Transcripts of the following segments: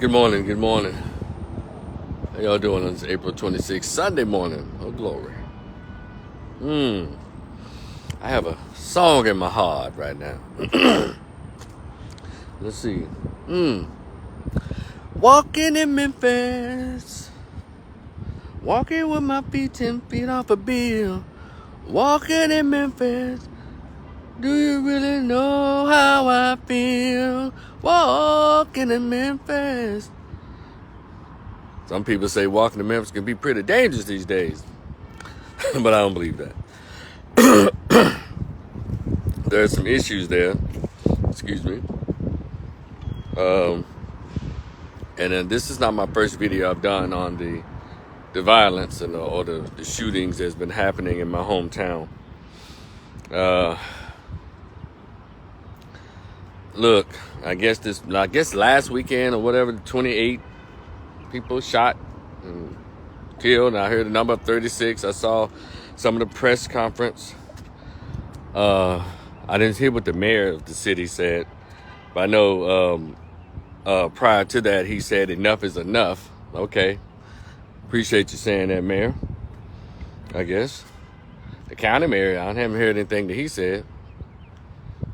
Good morning, good morning. How y'all doing on this April 26th, Sunday morning? Oh, glory. I have a song in my heart right now. Let's see. Walking in Memphis. Walking with my feet 10 feet off a bill. Walking in Memphis. Do you really know how I feel? Walking in Memphis. Some people say walking to Memphis can be pretty dangerous these days. But I don't believe that. There are some issues there. Excuse me. And then this is not my first video I've done on the violence and or the shootings that's been happening in my hometown. Look, I guess last weekend or whatever, 28 people shot and killed. And I heard the number of 36. I saw some of the press conference. I didn't hear what the mayor of the city said, but I know prior to that he said enough is enough. Okay, appreciate you saying that, Mayor. I guess the county mayor, I haven't heard anything that he said.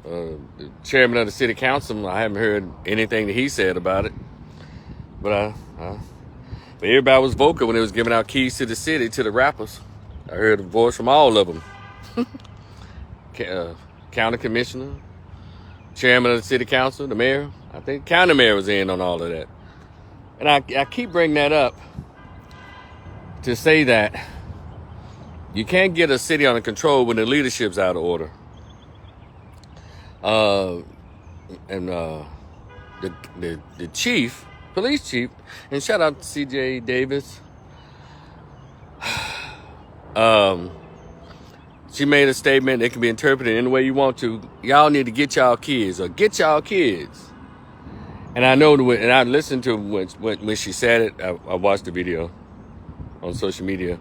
The chairman of the city council, I haven't heard anything that he said about it. But but everybody was vocal when they was giving out keys to the city to the rappers. I heard a voice from all of them. County commissioner, chairman of the city council, the mayor. I think county mayor was in on all of that. And I keep bringing that up to say that you can't get a city under control when the leadership's out of order. The chief, police chief, and shout out to CJ Davis. She made a statement. It can be interpreted any way you want to. Y'all need to get y'all kids, or get y'all kids. And I know, and I listened to when she said it. I watched the video on social media.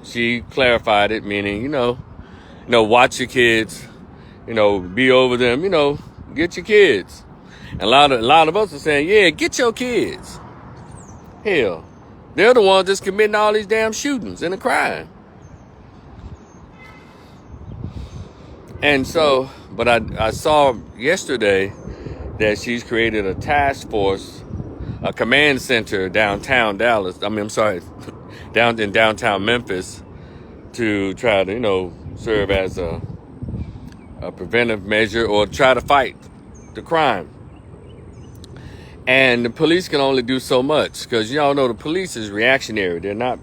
She clarified it, meaning, watch your kids, be over them, get your kids. And a lot of us are saying, yeah, get your kids. Hell, they're the ones that's committing all these damn shootings and the crime. And so, but I saw yesterday that she's created a task force, a command center downtown Dallas. Down in downtown Memphis, to try to, serve as a preventive measure or try to fight the crime. And the police can only do so much because y'all know the police is reactionary. They're not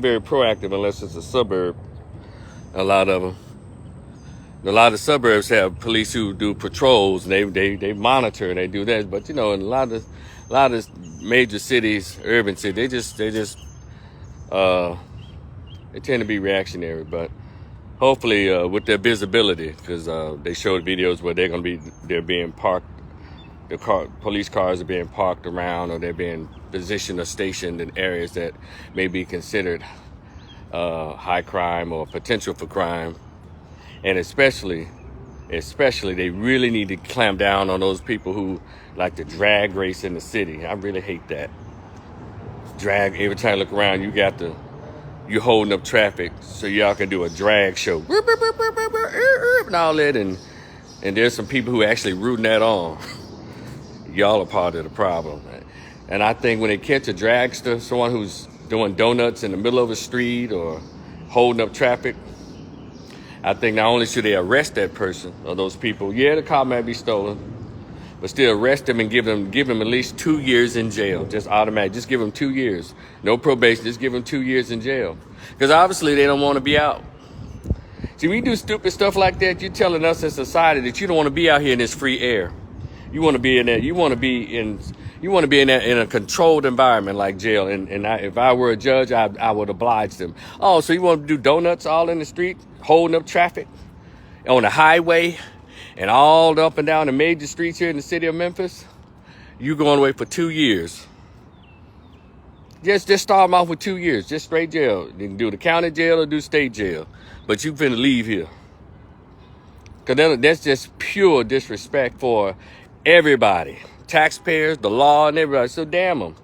very proactive unless it's a suburb. A lot of them. A lot of suburbs have police who do patrols and they monitor and they do that. But in a lot of major cities, urban cities, they tend to be reactionary. But hopefully with their visibility, because they showed videos where they're being parked. Police cars are being parked around, or they're being positioned or stationed in areas that may be considered high crime or potential for crime. And especially, they really need to clamp down on those people who like to drag race in the city. I really hate that. Drag, every time you look around, you holding up traffic so y'all can do a drag show. And all that, and there's some people who are actually rooting that on. Y'all are part of the problem. And I think when they catch a dragster, someone who's doing donuts in the middle of a street or holding up traffic, I think not only should they arrest that person or those people, yeah, the car might be stolen, but still arrest them and give them at least 2 years in jail. Just automatic. Just give them 2 years. No probation. Just give them 2 years in jail. Because obviously they don't want to be out. See, when you do stupid stuff like that, you're telling us as society that you don't want to be out here in this free air. You want to be in that. You want to be in a controlled environment like jail. And if I were a judge, I would oblige them. Oh, so you want to do donuts all in the street, holding up traffic on the highway, and all up and down the major streets here in the city of Memphis? You going away for 2 years. Just start them off with 2 years, just straight jail. You can do the county jail or do state jail, but you finna leave here. Because that's just pure disrespect for everybody. taxpayers, the law, and everybody. So damn them.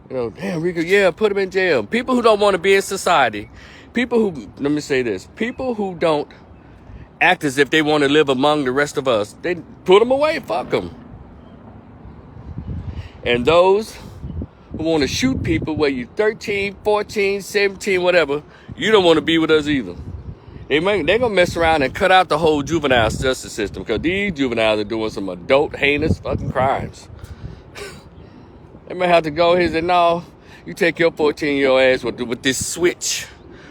You know, damn, Rico, yeah, put them in jail. People who don't want to be in society. People who, let me say this, people who don't act as if they want to live among the rest of us, they put them away, fuck them. And those who want to shoot people, whether you're 13, 14, 17, whatever, you don't want to be with us either. They're going to mess around and cut out the whole juvenile justice system because these juveniles are doing some adult, heinous fucking crimes. They may have to go here and say, no, you take your 14-year-old ass with this switch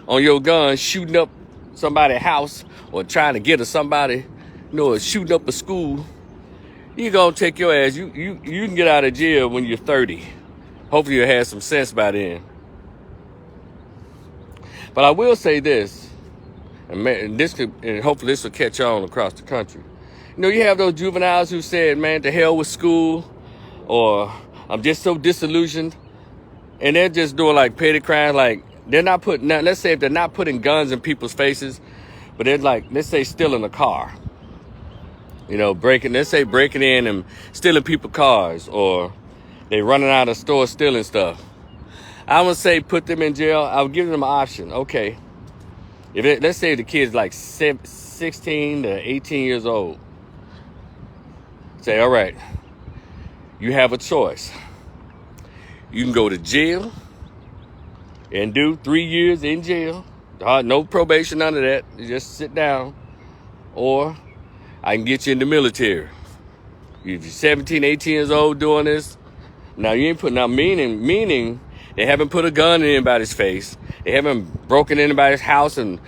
on your gun, shooting up somebody's house or trying to get at somebody, or shooting up a school. You gonna take your ass. You can get out of jail when you're 30. Hopefully you'll have some sense by then. But I will say this, and hopefully this will catch on across the country. You know, you have those juveniles who said, man, to hell with school, or I'm just so disillusioned, and they're just doing like petty crimes. Like they're not putting, let's say if they're not putting guns in people's faces, but they're like, let's say stealing a car. You know, breaking in and stealing people's cars, or they running out of stores stealing stuff. I would say put them in jail. I would give them an option. Okay, let's say the kid's like 16 to 18 years old. Say, all right, you have a choice. You can go to jail and do 3 years in jail. No probation, none of that. You just sit down. Or I can get you in the military. If you're 17, 18 years old doing this, now you ain't putting out meaning they haven't put a gun in anybody's face. They haven't broken anybody's house and,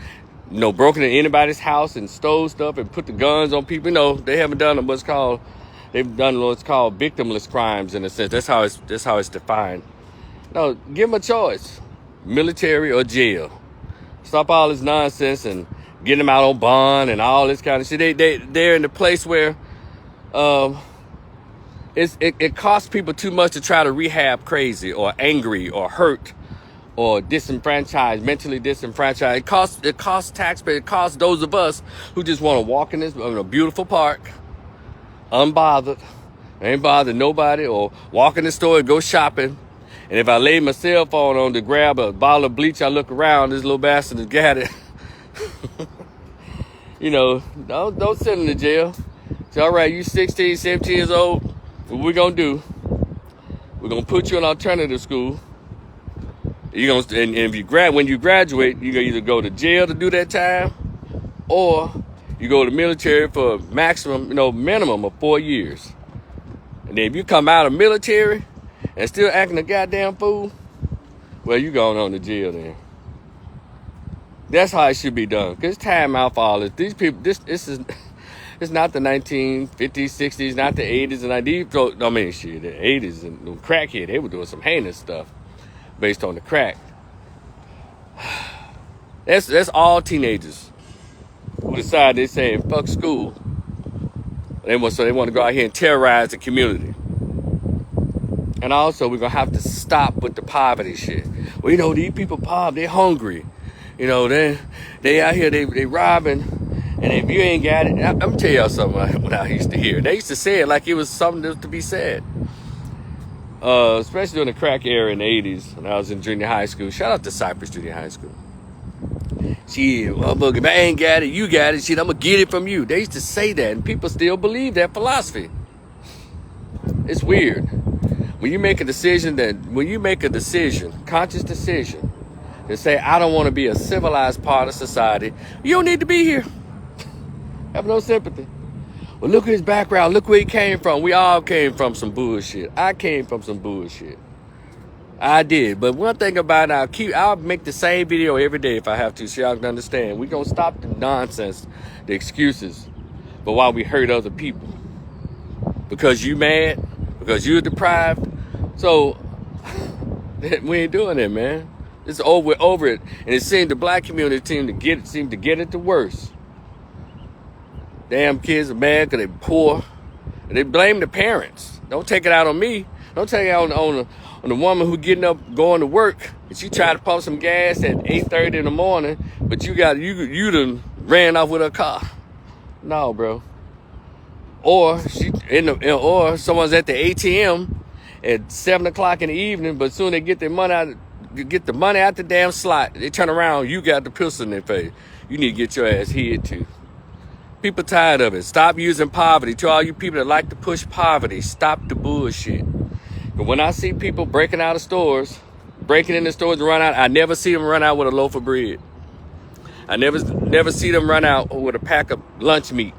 broken in anybody's house and stole stuff and put the guns on people. They haven't done what's called victimless crimes in a sense. That's how it's defined. No, give them a choice. Military or jail. Stop all this nonsense and get them out on bond and all this kind of shit. They're in the place where it costs people too much to try to rehab crazy or angry or hurt or disenfranchised, mentally disenfranchised. It costs taxpayers. It costs those of us who just want to walk in this beautiful park, unbothered, ain't bothered nobody, or walk in the store and go shopping. And if I lay my cell phone on to grab a bottle of bleach, I look around, this little bastard has got it. Don't send him to jail. Say, all right, you 16, 17 years old, what we gonna do? We're gonna put you in alternative school. And when you graduate, you gonna either go to jail to do that time, or you go to the military for minimum of 4 years. And then if you come out of military and still acting a goddamn fool, well, you going on to jail then. That's how it should be done. Because it's time out for all this. These people, it's not the 1950s, 60s, not the 80s, and the 80s and the crackhead, they were doing some heinous stuff based on the crack. That's all teenagers who decide they're saying fuck school. They want to go out here and terrorize the community. And also, we're going to have to stop with the poverty shit. Well, these people poverty, they're hungry. They out here, they robbing. And if you ain't got it, I'm going to tell y'all something what I used to hear. They used to say it like it was something to be said. Especially during the crack era in the 80s when I was in junior high school. Shout out to Cypress Junior High School. Shit, motherfucker, if I ain't got it, you got it. Shit, I'm going to get it from you. They used to say that, and people still believe that philosophy. It's weird. When you make a decision, conscious decision, to say, I don't want to be a civilized part of society, you don't need to be here. Have no sympathy. Well, look at his background. Look where he came from. We all came from some bullshit. I came from some bullshit. I did. But one thing about it, I'll make the same video every day if I have to, so y'all can understand. We're going to stop the nonsense, the excuses, but why we hurt other people. Because you mad? Because you're deprived? So, we ain't doing it, man. It's over. We're over it. And it seemed the black community seemed to get it the worst. Damn kids are mad because they're poor. And they blame the parents. Don't take it out on me. Don't take it out on the woman who getting up, going to work, and she tried to pump some gas at 8:30 in the morning, but you done ran off with her car. No, bro. Or or someone's at the ATM at 7 o'clock in the evening, but soon they get their money out, get the money out the damn slot. They turn around, you got the pistol in their face. You need to get your ass hit too. People tired of it. Stop using poverty. To all you people that like to push poverty, stop the bullshit. But when I see people breaking out of stores, breaking in the stores to run out, I never see them run out with a loaf of bread. I never see them run out with a pack of lunch meat.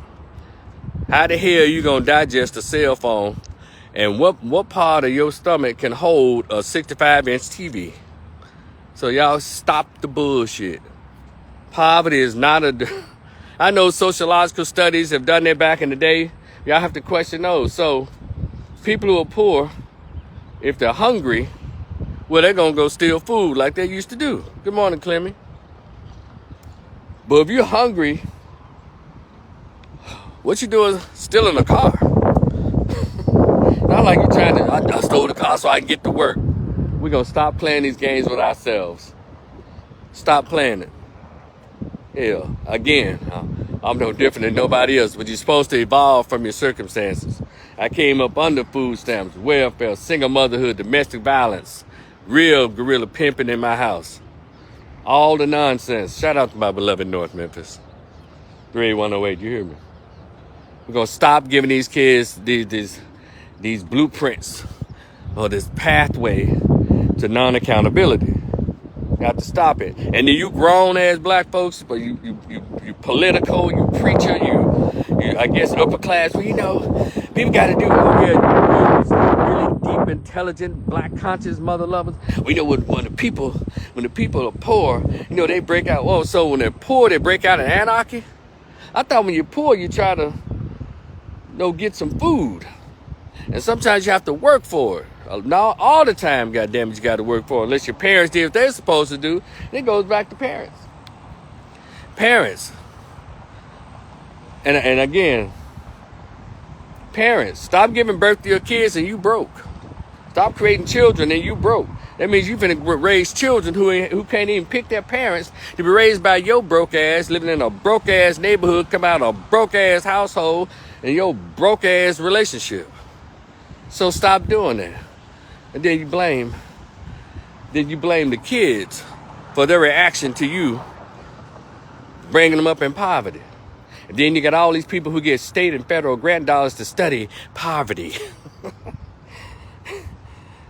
How the hell you gonna digest a cell phone? And what part of your stomach can hold a 65-inch TV? So y'all stop the bullshit. Poverty is not I know sociological studies have done that back in the day. Y'all have to question those. So people who are poor, if they're hungry, well, they're gonna go steal food like they used to do. Good morning, Clemmy. But if you're hungry, what you doing stealing a car? Not like you're trying to, I stole the car so I can get to work. We're gonna stop playing these games with ourselves. Stop playing it. Yeah, again, I'm no different than nobody else, but you're supposed to evolve from your circumstances. I came up under food stamps, welfare, single motherhood, domestic violence, real guerrilla pimping in my house. All the nonsense. Shout out to my beloved North Memphis. 38108, you hear me? We're going to stop giving these kids these blueprints or this pathway to non-accountability. Got to stop it. And then you grown ass black folks, but you political, you preacher, you I guess upper class. Well, you know, people got to do really deep, intelligent, black conscious mother lovers. We know when the people are poor, you know, they break out. Oh, so when they're poor, they break out in anarchy. I thought when you're poor, you try to get some food, and sometimes you have to work for it. Not all the time, goddamn it, you got to work for it. Unless your parents did what they're supposed to do, it goes back to parents. Parents. And again, parents, stop giving birth to your kids and you broke. Stop creating children and you broke. That means you're finna raise children who can't even pick their parents to be raised by your broke ass, living in a broke ass neighborhood, come out of a broke ass household, and your broke ass relationship. So stop doing that. And then you blame the kids for their reaction to you bringing them up in poverty. And then you got all these people who get state and federal grant dollars to study poverty.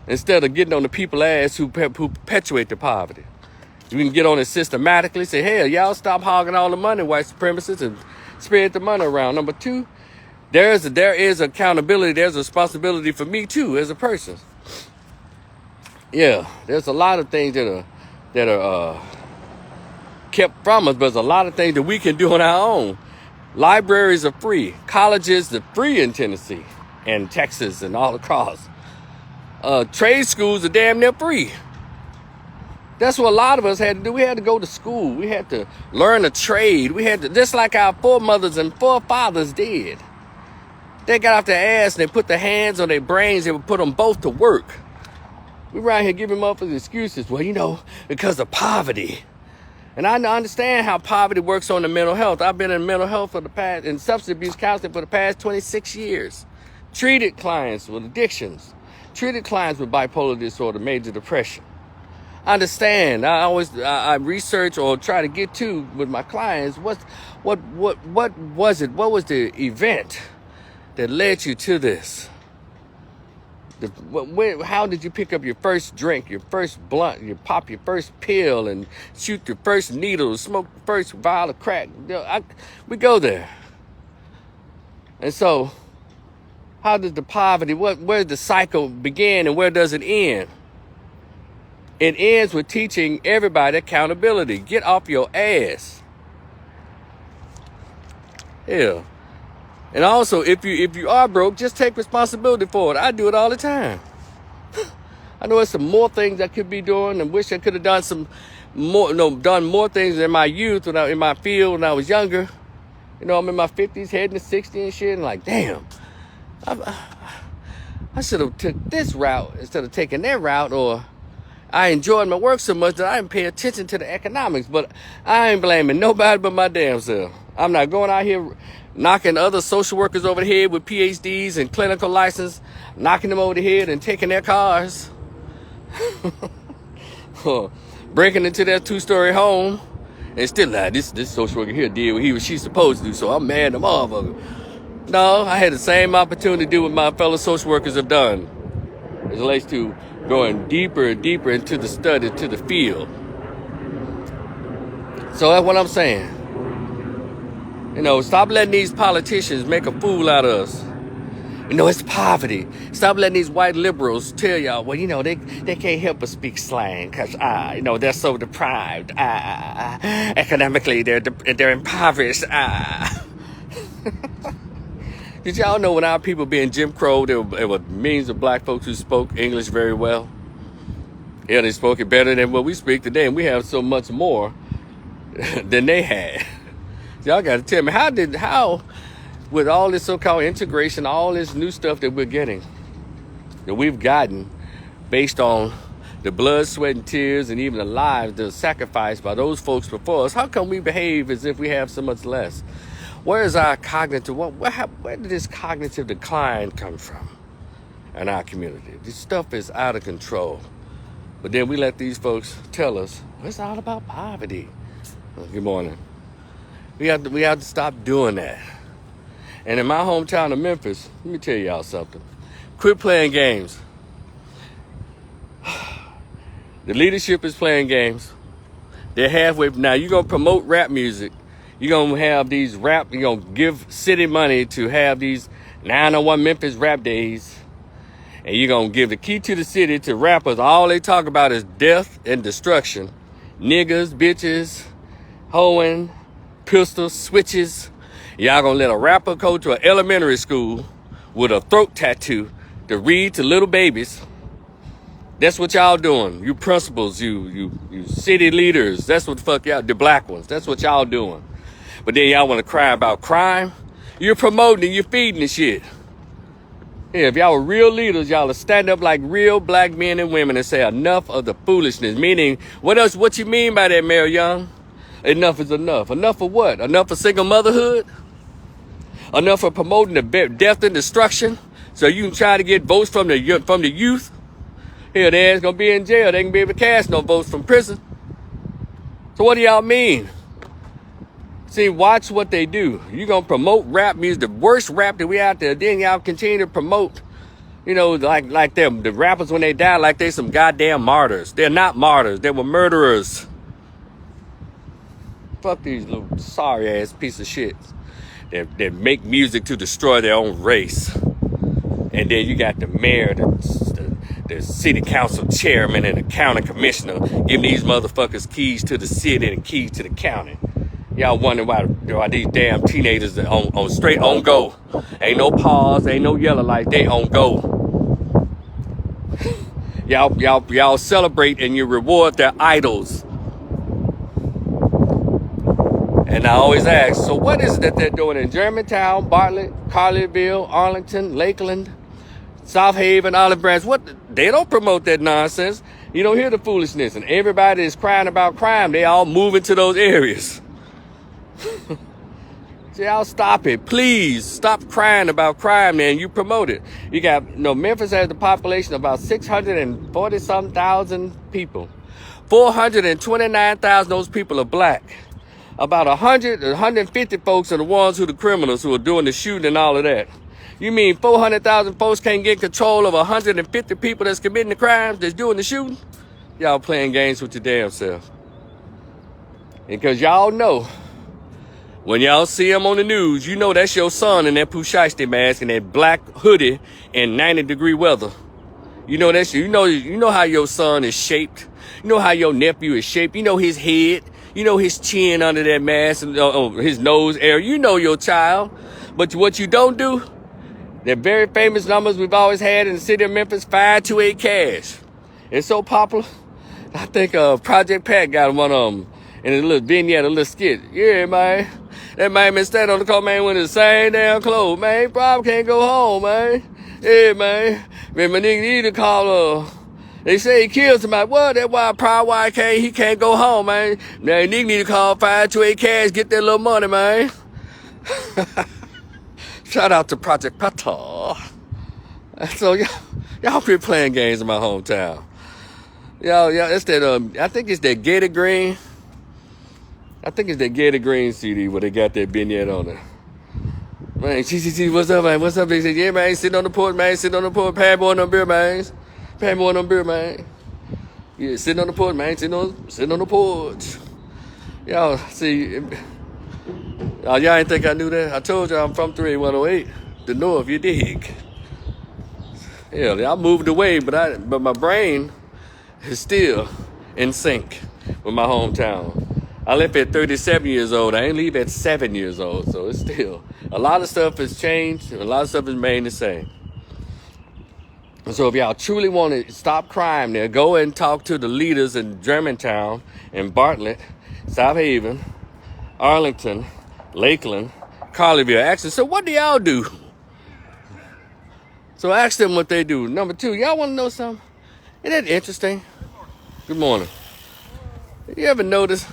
Instead of getting on the people's ass who perpetuate the poverty. You can get on it systematically, say, hell, y'all stop hogging all the money, white supremacists, and spread the money around. Number two, there is accountability, there's a responsibility for me too as a person. Yeah, there's a lot of things that are kept from us, but there's a lot of things that we can do on our own. Libraries are free. Colleges are free in Tennessee and Texas and all across. Trade schools are damn near free. That's what a lot of us had to do. We had to go to school. We had to learn a trade. We had to, just like our foremothers and forefathers did. They got off their ass and they put their hands on their brains. They would put them both to work. We around here giving motherfuckers excuses. Well, you know, because of poverty. And I understand how poverty works on the mental health. I've been in mental health in substance abuse counseling for the past 26 years. Treated clients with addictions. Treated clients with bipolar disorder, major depression. I understand. I research or try to get to with my clients. What was it? What was the event that led you to this? How did you pick up your first drink, your first blunt, you pop your first pill and shoot your first needle, smoke the first vial of crack? We go there. And so, how does the poverty, where the cycle begin and where does it end? It ends with teaching everybody accountability. Get off your ass. Yeah. And also, if you are broke, just take responsibility for it. I do it all the time. I know there's some more things I could be doing and wish I could have done done more things in my youth in my field when I was younger. You know, I'm in my 50s, heading to 60 and shit, and like, damn, I should have took this route instead of taking that route, or I enjoyed my work so much that I didn't pay attention to the economics. But I ain't blaming nobody but my damn self. I'm not going out here knocking other social workers over the head with PhDs and clinical license, knocking them over the head and taking their cars. Breaking into their 2-story home and still, this social worker here did what he or she's supposed to do, so I'm mad at the motherfucker. No, I had the same opportunity to do what my fellow social workers have done. As it relates to going deeper and deeper into the study, to the field. So that's what I'm saying. You know, stop letting these politicians make a fool out of us. You know, it's poverty. Stop letting these white liberals tell y'all, well, you know, they can't help but speak slang because, you know, they're so deprived. Economically, they're impoverished. Did y'all know when our people being Jim Crow, there were millions of black folks who spoke English very well? Yeah, they spoke it better than what we speak today, and we have so much more than they had. Y'all got to tell me, how, with all this so-called integration, all this new stuff that we're getting, that we've gotten based on the blood, sweat, and tears, and even the lives that are sacrificed by those folks before us, how come we behave as if we have so much less? Where is our cognitive, where did this cognitive decline come from in our community? This stuff is out of control. But then we let these folks tell us, well, it's all about poverty. Good morning. We have to stop doing that. And in my hometown of Memphis, let me tell y'all something. Quit playing games. The leadership is playing games. They're halfway. Now, you're going to promote rap music. You're going to have these you're going to give city money to have these 901 Memphis rap days. And you're going to give the key to the city to rappers. All they talk about is death and destruction. Niggas, bitches, hoeing, pistols, switches. Y'all going to let a rapper go to an elementary school with a throat tattoo to read to little babies. That's what y'all doing. You principals, you city leaders. That's what the fuck y'all, the black ones. That's what y'all doing. But then y'all want to cry about crime. You're promoting and you're feeding the shit. Yeah, if y'all were real leaders, y'all would stand up like real black men and women and say enough of the foolishness. Meaning, what you mean by that, Mayor Young? Enough is enough. Enough of what? Enough of single motherhood? Enough of promoting the death and destruction so you can try to get votes from the youth? Here, their ass gonna be in jail. They can be able to cast no votes from prison. So what do y'all mean? See, watch what they do. You gonna promote rap music, the worst rap that we out there. Then y'all continue to promote, you know, like them, the rappers when they die, like they some goddamn martyrs. They're not martyrs. They were murderers. Fuck these little sorry ass piece of shit that make music to destroy their own race. And then you got the mayor, the city council chairman, and the county commissioner giving these motherfuckers keys to the city and keys to the county. Y'all wonder why these damn teenagers are on straight on go. Ain't no pause, ain't no yellow light, they on go. Y'all celebrate and you reward their idols. And I always ask, so what is it that they're doing in Germantown, Bartlett, Carlierville, Arlington, Lakeland, South Haven, Olive Branch? They don't promote that nonsense. You don't hear the foolishness. And everybody is crying about crime. They all move into those areas. So y'all stop it. Please stop crying about crime, man. You promote it. You got, Memphis has the population of about 640-something thousand people. 429,000 of those people are black. About 150 folks are the ones who are the criminals who are doing the shooting and all of that. You mean 400,000 folks can't get control of 150 people that's committing the crimes, that's doing the shooting? Y'all playing games with your damn self. Because y'all know, when y'all see him on the news, you know that's your son in that Pooh Shiesty mask and that black hoodie in 90-degree weather. You know that's you know how your son is shaped. You know how your nephew is shaped. You know his head. You know his chin under that mask and his nose area. You know your child. But what you don't do, the very famous numbers we've always had in the city of Memphis, 528 cash. It's so popular. I think Project Pat got one of them in a little vignette, a little skit. Yeah, man. That man been standing on the car, man, with the same damn clothes, man. He probably can't go home, man. Yeah, man. Man, my nigga need to call, they say he killed somebody. What? That's why he can't go home, man. Now, nigga need to call 528 cash, get that little money, man. Shout out to Project Petal. So y'all quit playing games in my hometown. Y'all, it's that I think it's that Gator Green. I think it's that Gator Green CD where they got that vignette on it. Man, GCC, what's up, man? What's up? They said, yeah, man, sitting on the porch, man, sitting on the porch, pad boy on them beer, man. Pad boy on them beer, man. Yeah, sitting on the porch, man, sitting on the porch. Y'all, see, y'all ain't think I knew that? I told y'all I'm from 38108, the north, you dig? Yeah, I moved away, but my brain is still in sync with my hometown. I left at 37 years old. I ain't leave at 7 years old, so it's still a lot of stuff has changed. A lot of stuff has remained the same. So if y'all truly want to stop crime there, go and talk to the leaders in Germantown, in Bartlett, South Haven, Arlington, Lakeland, Colleyville. Ask them, so what do y'all do? So ask them what they do. Number two, y'all want to know something? Isn't that interesting? Good morning. You ever notice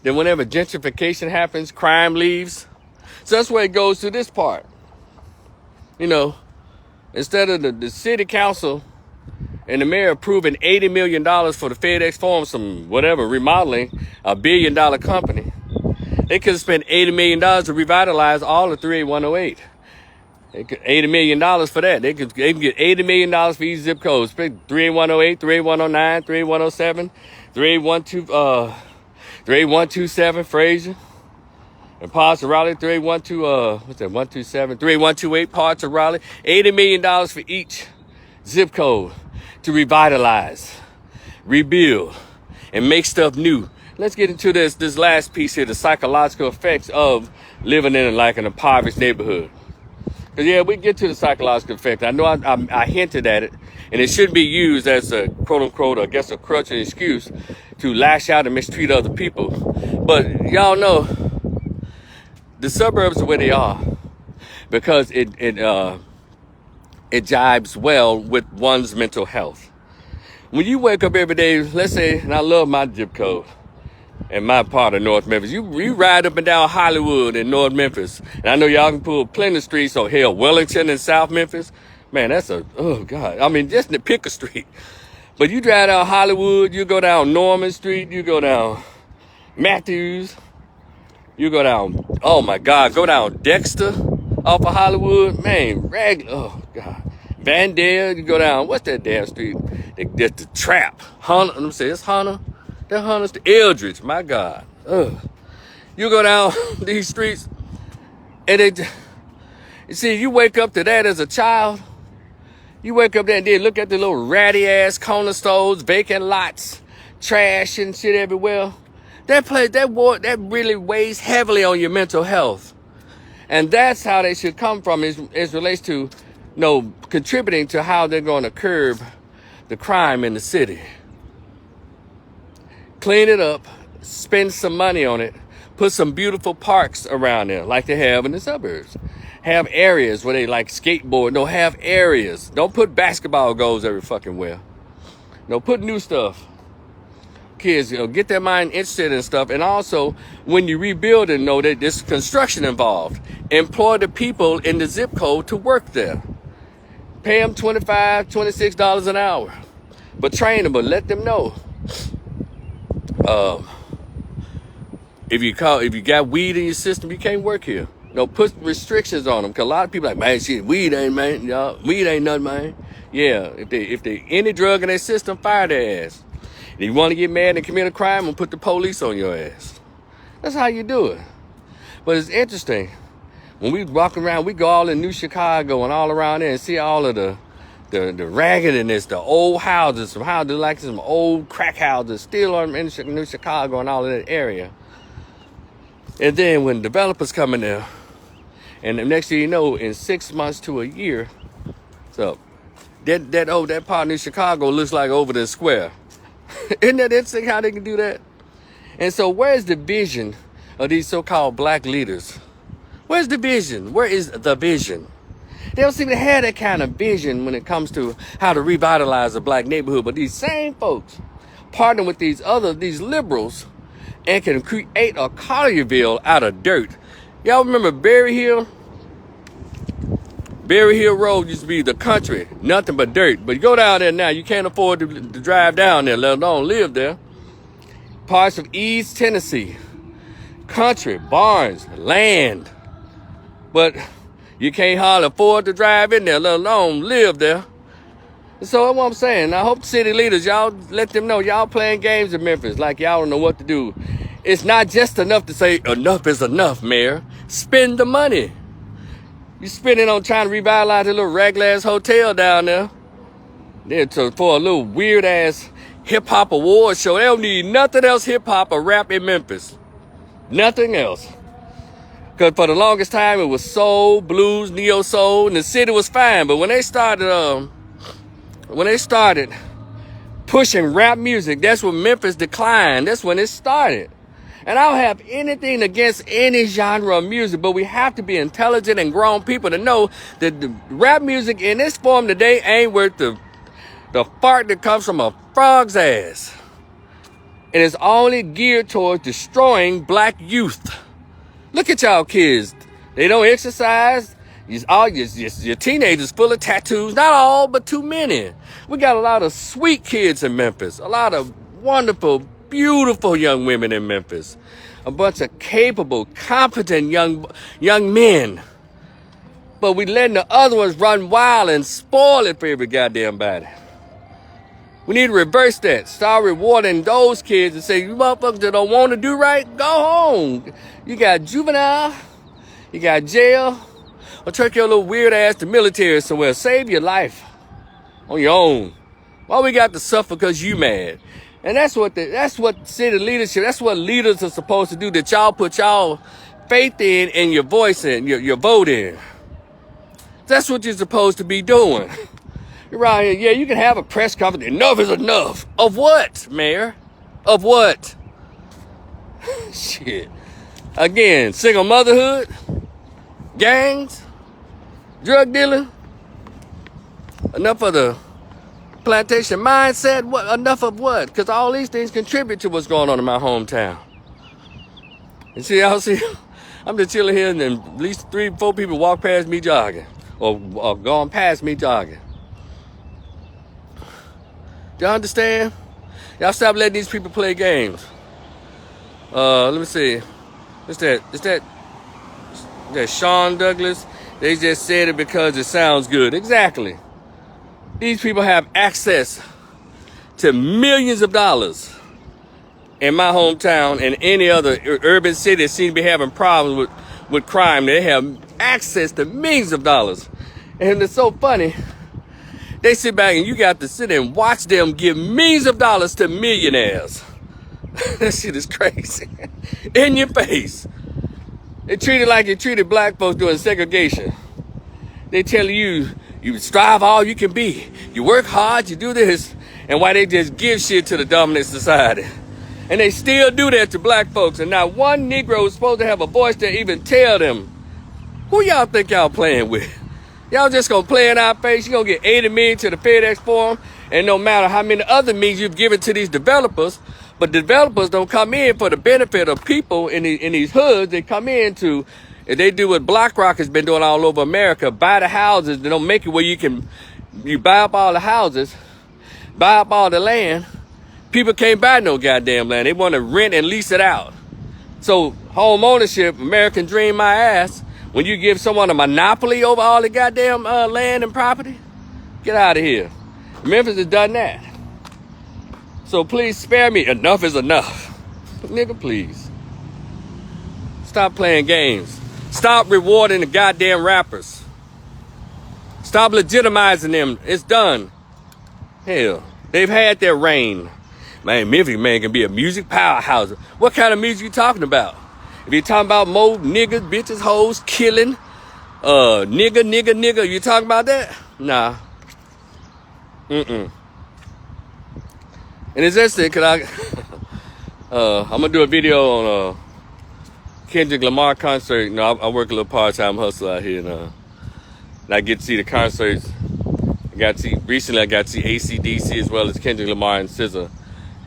that whenever gentrification happens, crime leaves? So that's where it goes to this part. You know, instead of the city council and the mayor approving $80 million for the FedEx Forum, some whatever, remodeling, a $1 billion company, they could have spent $80 million to revitalize all of 38108. $80 million for that. They can get $80 million for each zip code. 38108, 38109, 38107, 38127 Fraser. And parts of Raleigh, 381, what's that, 127, 3128 parts of Raleigh. $80 million for each zip code to revitalize, rebuild, and make stuff new. Let's get into this last piece here, the psychological effects of living in like an impoverished neighborhood. Because, yeah, we get to the psychological effect. I know I hinted at it, and it shouldn't be used as a quote-unquote, I guess, a crutch and excuse to lash out and mistreat other people. But y'all know the suburbs are where they are because it jibes well with one's mental health. When you wake up every day, let's say, and I love my zip code and my part of North Memphis, you ride up and down Hollywood in North Memphis, and I know y'all can pull plenty of streets, so hell, Wellington and South Memphis, man, that's oh God, I mean, just pick a street. But you drive down Hollywood, you go down Norman Street, you go down Matthews, you go down, oh my God, go down Dexter off of Hollywood, man, oh God. Vandale, you go down, what's that damn street? The Trap. Hunter, let me say, it's Hunter. That Hunter's the Eldridge, my God. Ugh. You go down these streets, and you see, you wake up to that as a child. You wake up there and then look at the little ratty-ass corner stores, vacant lots, trash and shit everywhere. That really weighs heavily on your mental health. And that's how they should come from, as relates to, contributing to how they're going to curb the crime in the city. Clean it up, spend some money on it, put some beautiful parks around there like they have in the suburbs. Have areas where they like skateboard. No, have areas. Don't put basketball goals every fucking where. No, put new stuff. Kids, get their mind interested in stuff. And also, when you rebuild and know that there's construction involved, employ the people in the zip code to work there. Pay them $25, $26 an hour. But train them, but let them know. If you got weed in your system, you can't work here. Put restrictions on them. Cause a lot of people like, man, shit, weed ain't nothing, man. Yeah, if they any drug in their system, fire their ass. If you want to get mad and commit a crime, and put the police on your ass. That's how you do it. But it's interesting. When we walk around, we go all in New Chicago and all around there and see all of the raggedness, the old houses, like some old crack houses still are in New Chicago and all of that area. And then when developers come in there, and the next thing you know, in 6 months to a year, so that part of New Chicago looks like over the square. Isn't that interesting how they can do that? And so where's the vision of these so-called black leaders? Where's the vision? Where is the vision? They don't seem to have that kind of vision when it comes to how to revitalize a black neighborhood. But these same folks partner with these liberals and can create a Collierville out of dirt. Y'all remember Berry Hill? Berry Hill Road used to be the country, nothing but dirt. But you go down there now, you can't afford to drive down there, let alone live there. Parts of East Tennessee, country, barns, land. But you can't hardly afford to drive in there, let alone live there. So that's what I'm saying. I hope city leaders, y'all let them know y'all playing games in Memphis like y'all don't know what to do. It's not just enough to say enough is enough, Mayor. Spend the money. You spend it on trying to revitalize a little rag-ass hotel down there. For a little weird-ass hip-hop award show. They don't need nothing else hip-hop or rap in Memphis. Nothing else. Because for the longest time, it was soul, blues, neo-soul, and the city was fine. But when they started pushing rap music, that's when Memphis declined. That's when it started. And I don't have anything against any genre of music, but we have to be intelligent and grown people to know that the rap music in this form today ain't worth the fart that comes from a frog's ass. And it's only geared towards destroying black youth. Look at y'all kids. They don't exercise. Your teenagers full of tattoos. Not all, but too many. We got a lot of sweet kids in Memphis. A lot of wonderful, beautiful young women in Memphis. A bunch of capable, competent young men. But we letting the other ones run wild and spoil it for every goddamn body. We need to reverse that. Start rewarding those kids and say, you motherfuckers that don't want to do right, go home. You got juvenile, you got jail, or take your little weird ass to military somewhere. Save your life on your own. Why we got to suffer because you mad? And that's what city leadership, that's what leaders are supposed to do, that y'all put y'all faith in and your voice in, your vote in. That's what you're supposed to be doing. You're around here, yeah, you can have a press conference. Enough is enough. Of what, Mayor? Of what? Shit. Again, single motherhood, gangs, drug dealing. Enough of the plantation mindset. What? Enough of what? Because all these things contribute to what's going on in my hometown. And see, I'm just chilling here, and then at least 3-4 people walk past me jogging, or gone past me jogging. Y'all understand? Y'all stop letting these people play games. Let me see. What's that? Is that Sean Douglas? They just said it because it sounds good. Exactly. These people have access to millions of dollars in my hometown and any other urban city that seem to be having problems with crime. They have access to millions of dollars. And it's so funny. They sit back and you got to sit and watch them give millions of dollars to millionaires. That shit is crazy. In your face. They treat it like they treated black folks during segregation. They tell you, you strive all you can be. You work hard, you do this. And why they just give shit to the dominant society. And they still do that to black folks. And not one Negro is supposed to have a voice to even tell them, who y'all think y'all playing with? Y'all just gonna play in our face. You gonna get 80 million to the FedEx Forum, and no matter how many other means you've given to these developers, but developers don't come in for the benefit of people in these hoods. They come in to, if they do what BlackRock has been doing all over America, buy the houses. They don't make it where you buy up all the houses, buy up all the land. People can't buy no goddamn land. They want to rent and lease it out. So home ownership, American dream my ass. When you give someone a monopoly over all the goddamn land and property, get out of here. Memphis has done that. So please spare me. Enough is enough. Nigga, please. Stop playing games. Stop rewarding the goddamn rappers. Stop legitimizing them. It's done. Hell, they've had their reign. Man, Memphis, man, can be a music powerhouse. What kind of music you talking about? If you're talking about more niggas, bitches, hoes, killing, nigga, you talking about that? Nah. And it's interesting, cause I'm gonna do a video on Kendrick Lamar concert. You know, I work a little part-time hustle out here, and I get to see the concerts. Recently I got to see AC/DC as well as Kendrick Lamar and SZA.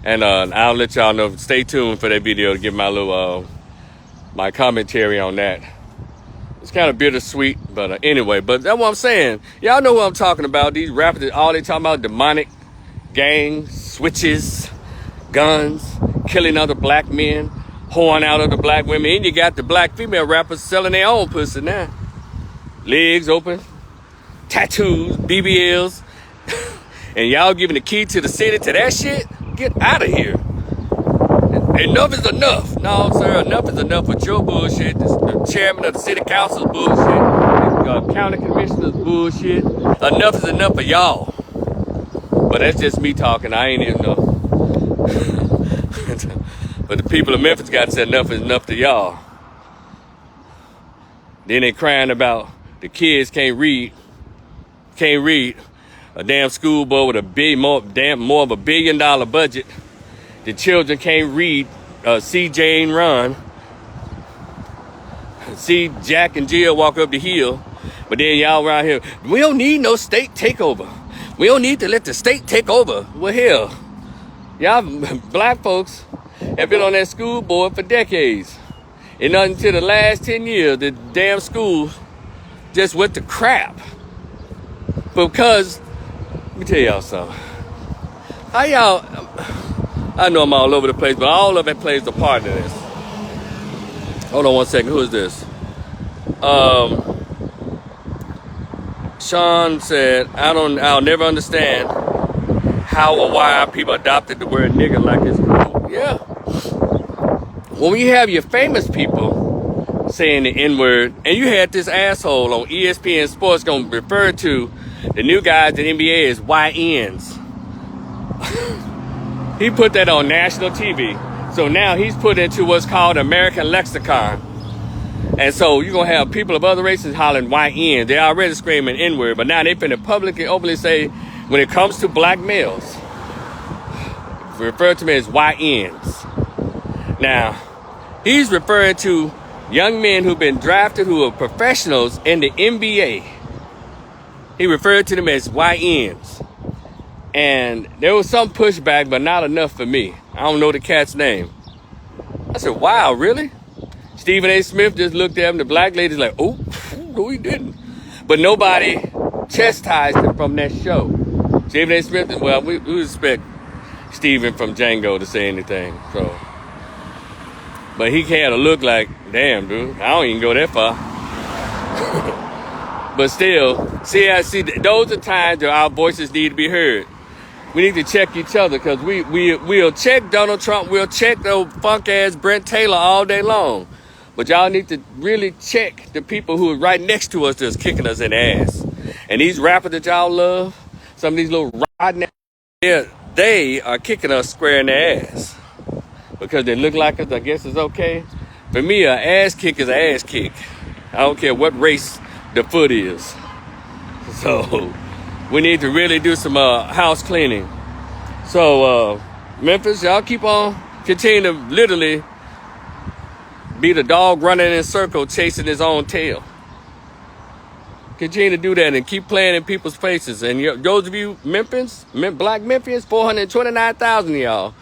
And I'll let y'all know. Stay tuned for that video to give my little my commentary on that. It's kind of bittersweet, but anyway, but that's what I'm saying. Y'all know what I'm talking about. These rappers, all they talking about demonic gangs, switches, guns, killing other black men, whoring out other black women. And you got the black female rappers selling their own pussy now. Legs open, tattoos, BBLs, and y'all giving the key to the city to that shit? Get out of here. Enough is enough. No, sir, enough is enough with your bullshit. The chairman of the city council's bullshit. The county commissioner's bullshit. Enough is enough for y'all. But that's just me talking. I ain't even know. But the people of Memphis got to say enough is enough to y'all. Then they crying about the kids can't read. Can't read. A damn school board with a more of $1 billion budget. The children can't read, see Jane run, see Jack and Jill walk up the hill, but then y'all around here, we don't need no state takeover. We don't need to let the state take over. Well, hell, y'all black folks have been on that school board for decades. And not until the last 10 years, the damn school just went to crap. Because, let me tell y'all something. How y'all... I know I'm all over the place, but all of it plays a part in this. Hold on one second. Who is this? Sean said, I'll never understand how or why people adopted the word nigger like it's cool. Yeah. When you have your famous people saying the N-word, and you had this asshole on ESPN Sports going to refer to the new guys in NBA as YNs. He put that on national TV. So now he's put into what's called American lexicon. And so you're going to have people of other races hollering YN. They already screaming N-word, but now they finna publicly, openly say, when it comes to black males, refer to me as YNs. Now, he's referring to young men who've been drafted who are professionals in the NBA. He referred to them as YNs. And there was some pushback, but not enough for me. I don't know the cat's name. I said, wow, really? Stephen A. Smith just looked at him. The black lady's like, oh, no, he didn't. But nobody chastised him from that show. Stephen A. Smith, well, we expect Stephen from Django to say anything. So, but he had a look like, damn, dude, I don't even go that far. But still, see, those are times that our voices need to be heard. We need to check each other because we'll check Donald Trump, we'll check the funk-ass Brent Taylor all day long. But y'all need to really check the people who are right next to us that's kicking us in the ass. And these rappers that y'all love, some of these little riding, they are kicking us square in the ass. Because they look like us, I guess it's okay. For me, an ass kick is an ass kick. I don't care what race the foot is. So we need to really do some house cleaning. So Memphis, y'all keep on continue to literally be the dog running in a circle chasing his own tail. Continue to do that and keep playing in people's faces. And those of you Memphis, black Memphians, 429,000 of y'all.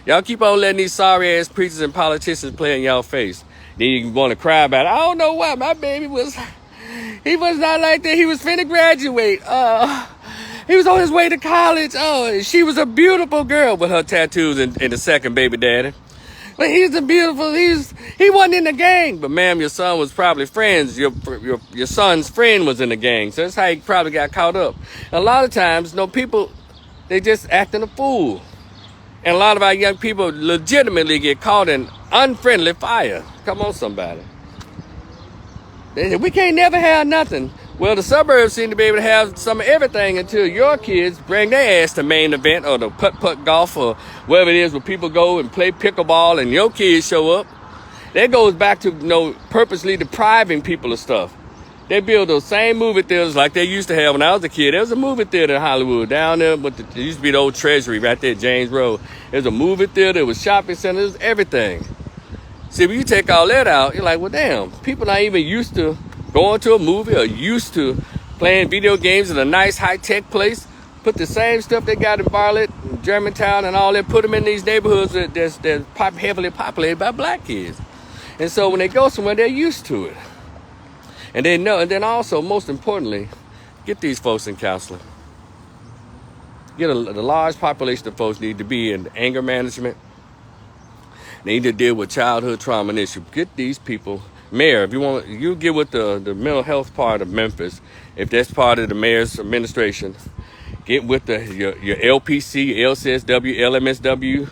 Y'all keep on letting these sorry ass preachers and politicians play in y'all face. Then you want to cry about it. I don't know why my baby was... He was not like that. He was finna graduate. He was on his way to college. Oh, she was a beautiful girl with her tattoos and the second baby daddy. But he's a beautiful, he wasn't in the gang. But ma'am, your son was probably friends. Your son's friend was in the gang. So that's how he probably got caught up. A lot of times, people, they just acting a fool. And a lot of our young people legitimately get caught in unfriendly fire. Come on, somebody. We can't never have nothing. Well, the suburbs seem to be able to have some of everything until your kids bring their ass to main event or the putt-putt golf or wherever it is where people go and play pickleball and your kids show up. That goes back to, purposely depriving people of stuff. They build those same movie theaters like they used to have when I was a kid. There was a movie theater in Hollywood down there, but it used to be the old Treasury right there at James Road. There's a movie theater, there was shopping centers, everything. See, when you take all that out, you're like, well, damn, people not even used to going to a movie or used to playing video games in a nice high-tech place. Put the same stuff they got in Bartlett, Germantown, and all that, put them in these neighborhoods that's heavily populated by black kids. And so when they go somewhere, they're used to it. And they know, and then also, most importantly, get these folks in counseling. The large population of folks need to be in anger management. They need to deal with childhood trauma and issues. Get these people. Mayor, if you want, you get with the mental health part of Memphis. If that's part of the mayor's administration, get with your LPC, LCSW, LMSW.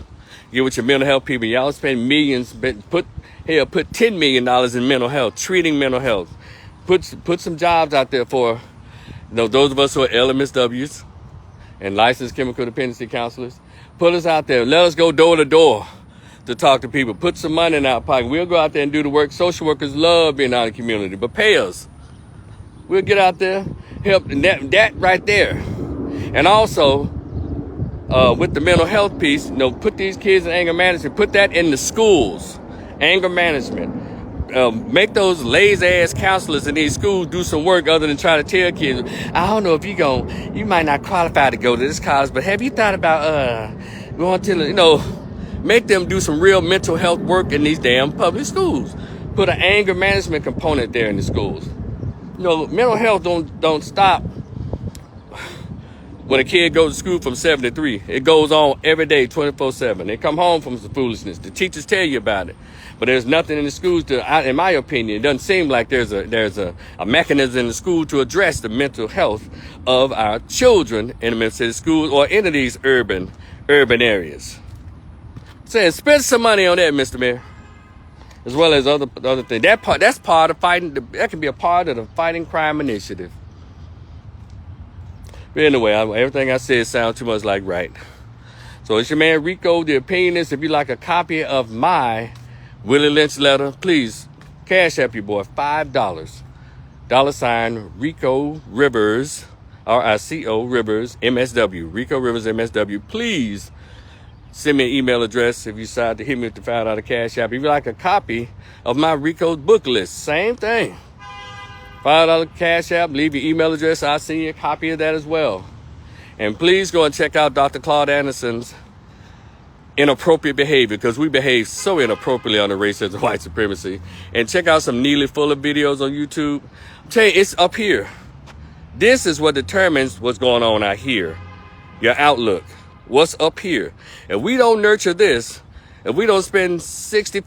Get with your mental health people. Y'all spend millions, put $10 million in mental health, treating mental health. Put some jobs out there for those of us who are LMSWs and licensed chemical dependency counselors. Put us out there. Let us go door to door to talk to people. Put some money in our pocket. We'll go out there and do the work. Social workers love being out in the community, but pay us. We'll get out there, help that right there. And also, with the mental health piece, put these kids in anger management. Put that in the schools. Anger management. Make those lazy ass counselors in these schools do some work other than try to tell kids, I don't know if you might not qualify to go to this college, but have you thought about going to, make them do some real mental health work in these damn public schools. Put an anger management component there in the schools. Mental health don't stop when a kid goes to school from 7 to 3. It goes on every day, 24/7. They come home from some foolishness. The teachers tell you about it. But there's nothing in the schools in my opinion, it doesn't seem like there's a mechanism in the school to address the mental health of our children in the Memphis City schools or any of these urban areas. Saying spend some money on that, Mr. Mayor, as well as other things. That's part of fighting. That can be a part of the Fighting Crime Initiative. But anyway, everything I said sounds too much like right. So it's your man Rico, the Opinionist. If you like a copy of my Willie Lynch letter, please cash app your boy $5. $ Rico Rivers, RICO Rivers MSW. Rico Rivers MSW. Please send me an email address if you decide to hit me with the $5 cash app. If you like a copy of my Rico's book list, same thing. $5 cash app, leave your email address. I'll send you a copy of that as well. And please go and check out Dr. Claude Anderson's Inappropriate Behavior, because we behave so inappropriately on the racism and white supremacy. And check out some Neely Fuller videos on YouTube. I'm telling you, it's up here. This is what determines what's going on out here. Your outlook. What's up here. If we don't nurture this, if we don't spend $65,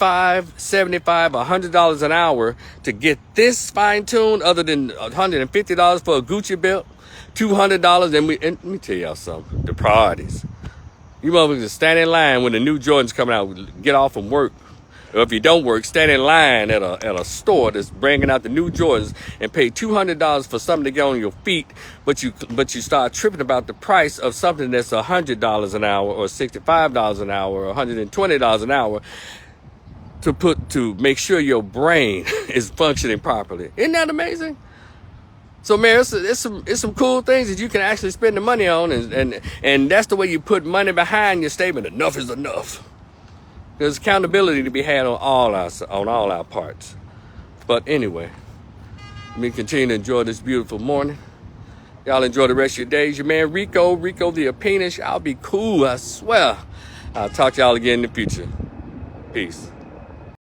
$75, $100 an hour to get this fine-tuned, other than $150 for a Gucci belt, $200, and let me tell y'all something. The priorities. You motherfuckers stand in line when the new Jordans coming out, get off from work. Or if you don't work, stand in line at a store that's bringing out the new Jordans and pay $200 for something to get on your feet, but you start tripping about the price of something that's $100 an hour or $65 an hour or $120 an hour to make sure your brain is functioning properly. Isn't that amazing? So, man, it's some cool things that you can actually spend the money on, and that's the way you put money behind your statement. Enough is enough. There's accountability to be had on all our parts. But anyway, let me continue to enjoy this beautiful morning. Y'all enjoy the rest of your days. Your man Rico the Opinionist. I'll be cool, I swear. I'll talk to y'all again in the future. Peace.